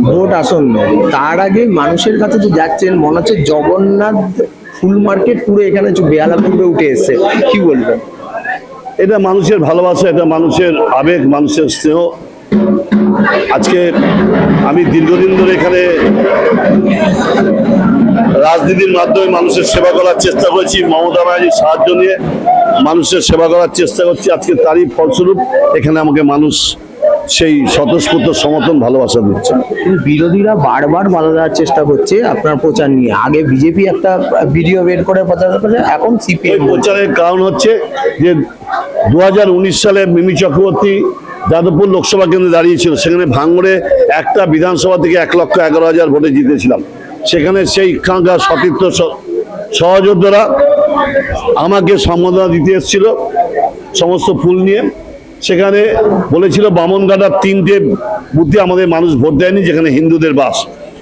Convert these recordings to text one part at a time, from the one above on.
Vote আসন্ন, তার আগে মানুষের কাছে যে যাচ্ছেন মনে হচ্ছে জগন্নাথ ফুল মার্কেট পুরো এখানে বেহালা পুরো উঠে এসছে, কি বলবেন? এটা মানুষের ভালোবাসা, এটা মানুষের আবেগ, মানুষের স্নেহ। আজকে আমি দীর্ঘদিন ধরে এখানে রাজনীতির মাধ্যমে মানুষের সেবা করার চেষ্টা করেছি, মমতা ব্যানার্জির সাহায্য নিয়ে মানুষের সেবা করার চেষ্টা করছি। আজকে তারই ফলস্বরূপ এখানে আমাকে মানুষ সেই স্বতঃস্ফূর্ত সমর্থন, ভালোবাসা দিচ্ছে। বিরোধীরা বারবার বাধা দেওয়ার চেষ্টা করছে আপনার প্রচার নিয়ে। আগে বিজেপি একটা ভিডিও বের করে প্রচার করছে, এখন সিপিএম। প্রচারের কারণ হচ্ছে যে 2019 সালে মিমি চক্রবর্তী যাদবপুর লোকসভা কেন্দ্রে দাঁড়িয়েছিল, সেখানে ভাঙড়ে একটা বিধানসভা থেকে 1,11,000 ভোটে জিতেছিলাম। সেখানে সেই এখানকার সতীর্থ সহযোদ্ধারা আমাকে সম্মাননা দিতে এসেছিল সমস্ত ফুল নিয়ে। সেখানে বলেছিল বামনঘাটার 3টে বুথে আমাদের মানুষ ভোট দেয়নি, যেখানে হিন্দুদের বাস।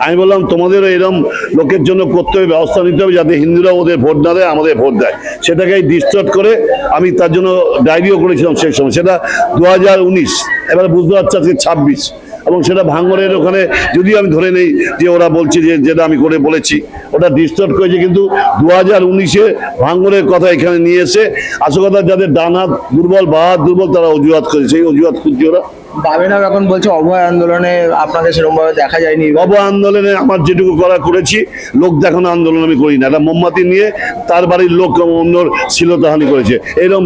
আমি বললাম তোমাদেরও এরকম লোকের জন্য করতে হবে, ব্যবস্থা নিতে হবে যাতে হিন্দুরা ওদের ভোট না দেয়, আমাদের ভোট দেয়। সেটাকে ডিস্টর্ট করে আমি তার জন্য ডায়েরিও করেছিলাম সেই সময়, সেটা 2019। এবার বুঝতে পারছি আজকে 26, এবং সেটা ভাঙড়ের ওখানে যদিও আমি ধরে নেই যে ওরা বলছে যে যেটা আমি করে বলেছি ওটা ডিস্টর্ট করেছে, কিন্তু 2019-এ ভাঙড়ের কথা এখানে নিয়ে এসে আসল কথা যাদের ডান হাত দুর্বল, বা হাত দুর্বল, তারা অজুহাত করেছে। সেই অজুহাত খুঁজছে ওরা। বামেরা এখন বলছে অভয় আন্দোলনে আপনাকে সেরকম ভাবে দেখা যায়নি। অভয় আন্দোলনে আমার যেটুকু করেছি, লোক দেখানো আন্দোলন আমি করি না। এটা মোমবাতি নিয়ে তার বাড়ির লোক অন্যর শ্লীলতাহানি করেছে, এরকম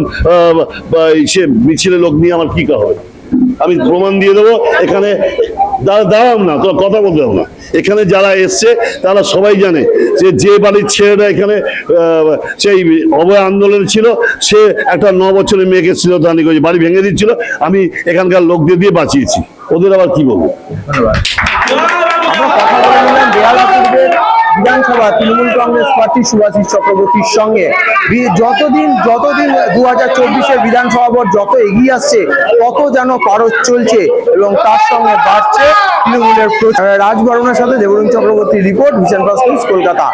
সে মিছিলে লোক নিয়ে আমার কি হবে? আমি প্রমাণ দিয়ে দেবো। এখানে দাঁড়াও না, তো কথা বলতে হবে না। এখানে যারা এসছে তারা সবাই জানে যে বাড়ির ছেলেরা এখানে সেই অভয় আন্দোলন ছিল, সে একটা 9 বছরের মেয়েকে শ্লীলতাহানি করেছে, বাড়ি ভেঙে দিচ্ছিল। আমি এখানকার লোকদের দিয়ে বাঁচিয়েছি, ওদের আবার কি বলবো? আমরা কথা বলে নিলাম বেহালা পূর্বের বিধানসভা তৃণমূল কংগ্রেস প্রার্থী শুভাশিস চক্রবর্তীর সঙ্গে। যতদিন 2024-এর বিধানসভা ভোট যত এগিয়ে আসছে, তত যেন পারদ চলছে এবং তার সঙ্গে বাড়ছে তৃণমূলের প্রচার। রাজবরণের সাথে দেবরুণ চক্রবর্তীর report, vision plus news, Kolkata.